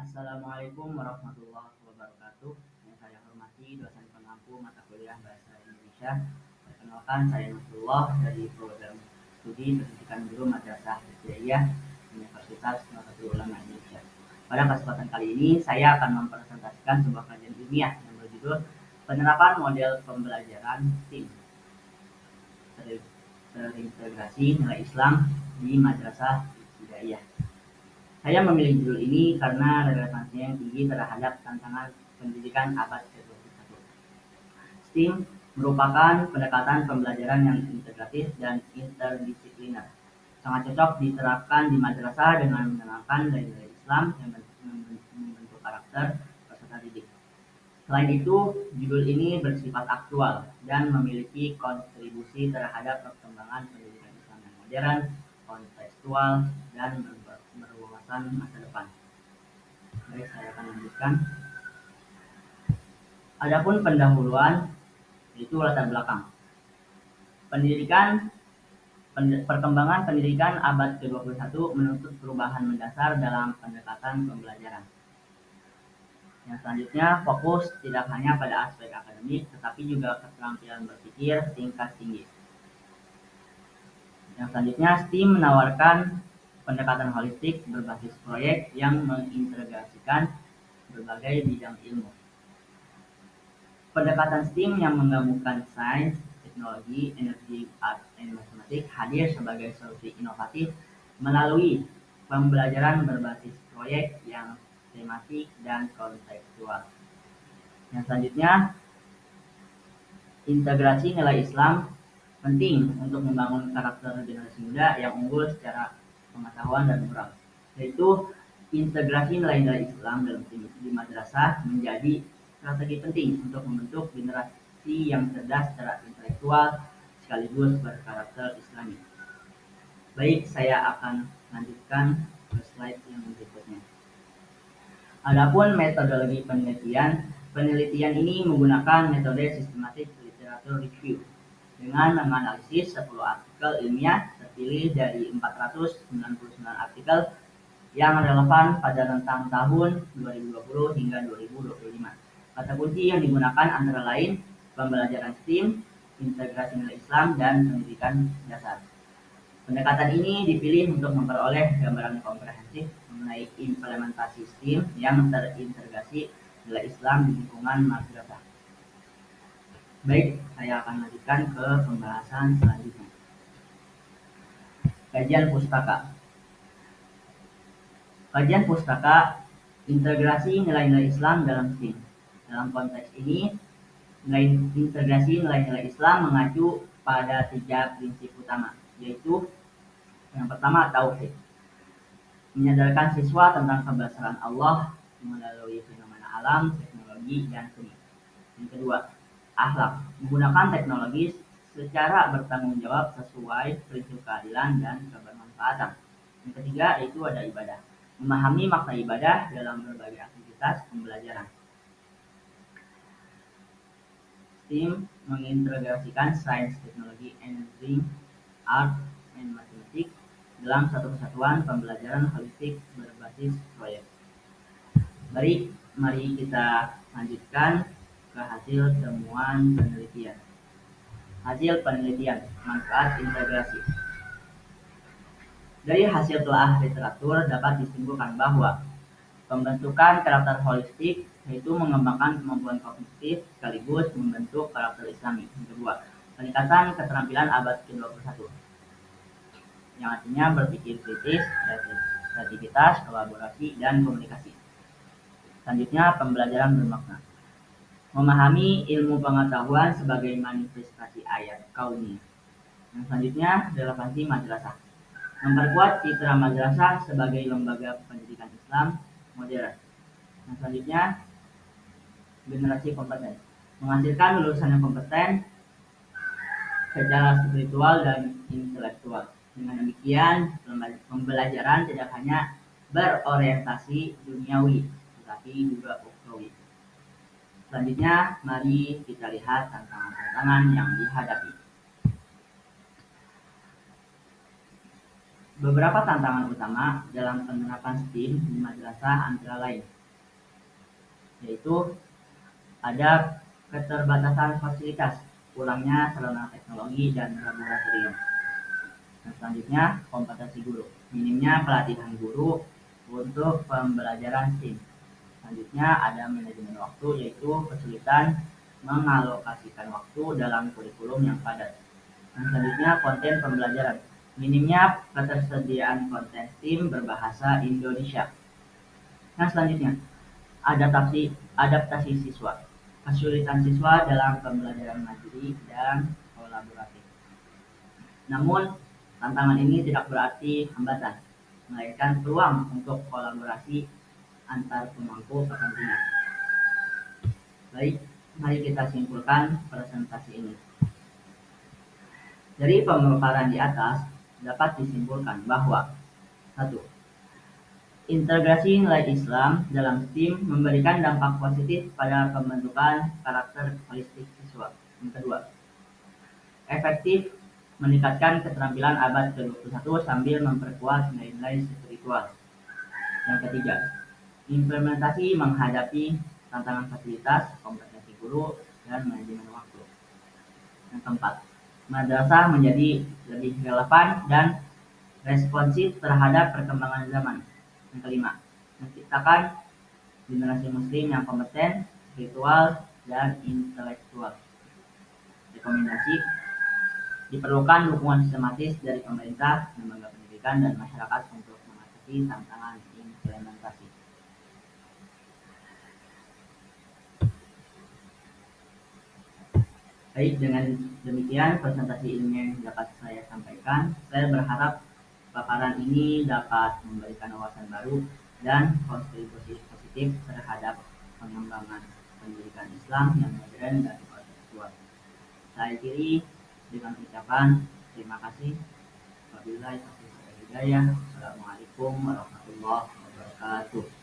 Assalamualaikum warahmatullahi wabarakatuh. Yang saya hormati dosen pengampu mata kuliah Bahasa Indonesia. Perkenalkan, saya Nasrullah dari program studi pendidikan guru Madrasah Ibtidaiyah Universitas Nahdlatul Ulama Indonesia. Pada kesempatan kali ini, saya akan mempresentasikan sebuah kajian ilmiah yang berjudul Penerapan Model Pembelajaran STEAM Terintegrasi Nilai Islam di Madrasah Ibtidaiyah. Saya memilih judul ini karena relevansinya yang tinggi terhadap tantangan pendidikan abad ke-21. STEAM merupakan pendekatan pembelajaran yang integratif dan interdisipliner. Sangat cocok diterapkan di madrasah dengan mengenalkan nilai-nilai Islam yang membentuk karakter peserta didik. Selain itu, judul ini bersifat aktual dan memiliki kontribusi terhadap perkembangan pendidikan Islam yang modern, kontekstual, dan berwawasan masa depan. Baik, saya akan lanjutkan. Adapun pendahuluan yaitu latar belakang. Perkembangan pendidikan abad ke-21 menuntut perubahan mendasar dalam pendekatan pembelajaran. Yang selanjutnya, fokus tidak hanya pada aspek akademik, tetapi juga keterampilan berpikir tingkat tinggi. Yang selanjutnya, STEAM menawarkan pendekatan holistik berbasis proyek yang mengintegrasikan berbagai bidang ilmu. Pendekatan STEAM yang menggabungkan sains, teknologi, energi, art, dan matematik hadir sebagai solusi inovatif melalui pembelajaran berbasis proyek yang tematik dan kontekstual. Yang selanjutnya, integrasi nilai Islam penting untuk membangun karakter generasi muda yang unggul secara pengetahuan dan moral, yaitu integrasi nilai-nilai Islam dalam di madrasah menjadi strategi penting untuk membentuk generasi yang cerdas secara intelektual sekaligus berkarakter Islami. Baik, saya akan lanjutkan ke slide yang berikutnya. Adapun metodologi penelitian ini menggunakan metode sistematik literatur review dengan menganalisis 10 artikel ilmiah terpilih dari 499 artikel yang relevan pada rentang tahun 2020 hingga 2025. Kata kunci yang digunakan antara lain pembelajaran STEAM, integrasi nilai Islam, dan pendidikan dasar. Pendekatan ini dipilih untuk memperoleh gambaran komprehensif mengenai implementasi STEAM yang terintegrasi nilai Islam di lingkungan madrasah. Baik, saya akan lanjutkan ke pembahasan selanjutnya. Kajian pustaka. Kajian pustaka integrasi nilai-nilai Islam dalam STEAM. Dalam konteks ini, integrasi nilai-nilai Islam mengacu pada 3 prinsip utama, yaitu yang pertama, tauhid. Menyadarkan siswa tentang kebesaran Allah melalui fenomena alam, teknologi, dan seni. Yang kedua, akhlak. Menggunakan teknologi secara bertanggung jawab sesuai prinsip keadilan dan kebermanfaatan. Yang ketiga, yaitu ada ibadah. Memahami makna ibadah dalam berbagai aktivitas pembelajaran. STEAM mengintegrasikan sains, teknologi, engineering, art, dan matematik dalam satu kesatuan pembelajaran holistik berbasis proyek. Mari kita lanjutkan ke hasil temuan penelitian. Hasil penelitian, manfaat integrasi. Dari hasil telah literatur dapat disimpulkan bahwa pembentukan karakter holistik yaitu mengembangkan kemampuan kognitif sekaligus membentuk karakter Islami. Yang kedua, peningkatan keterampilan abad ke-21 yang artinya berpikir kritis, kreativitas, kolaborasi, dan komunikasi. Selanjutnya, pembelajaran bermakna. Memahami ilmu pengetahuan sebagai manifestasi ayat kauni. Yang selanjutnya, relevansi madrasah. Memperkuat citra madrasah sebagai lembaga pendidikan Islam modern. Yang selanjutnya, generasi kompeten. Menghasilkan lulusan yang kompeten secara spiritual dan intelektual. Dengan demikian, pembelajaran tidak hanya berorientasi duniawi, tetapi juga ukhrawi. Selanjutnya, mari kita lihat tantangan-tantangan yang dihadapi. Beberapa tantangan utama dalam penerapan STEAM di madrasah antara lain, yaitu ada keterbatasan fasilitas, kurangnya sarana teknologi dan laboratorium. Dan selanjutnya, kompetensi guru, minimnya pelatihan guru untuk pembelajaran STEAM. Selanjutnya ada manajemen waktu, yaitu kesulitan mengalokasikan waktu dalam kurikulum yang padat. Dan selanjutnya konten pembelajaran, minimnya ketersediaan konten STEAM berbahasa Indonesia. Nah selanjutnya adaptasi adaptasi siswa, kesulitan siswa dalam pembelajaran mandiri dan kolaboratif. Namun tantangan ini tidak berarti hambatan, melainkan peluang untuk kolaborasi antar pemangku kepentingan. Baik, mari kita simpulkan presentasi ini. Dari pemaparan di atas dapat disimpulkan bahwa 1. Integrasi nilai Islam dalam STEAM memberikan dampak positif pada pembentukan karakter holistik siswa. Yang kedua, efektif meningkatkan keterampilan abad ke-21 sambil memperkuat nilai-nilai spiritual. Yang ketiga, implementasi menghadapi tantangan fasilitas, kompetensi guru, dan manajemen waktu. Yang keempat, madrasah menjadi lebih relevan dan responsif terhadap perkembangan zaman. Yang kelima, menciptakan generasi muslim yang kompeten, spiritual, dan intelektual. Rekomendasi, diperlukan dukungan sistematis dari pemerintah, lembaga pendidikan, dan masyarakat untuk mengatasi tantangan implementasi. Baik, dengan demikian presentasi ilmiah yang dapat saya sampaikan. Saya berharap paparan ini dapat memberikan wawasan baru dan kontribusi positif terhadap pengembangan pendidikan Islam yang modern dan kontekstual. Saya akhiri dengan ucapan terima kasih. Wabillahi taufiq wal hidayah. Assalamualaikum warahmatullahi wabarakatuh.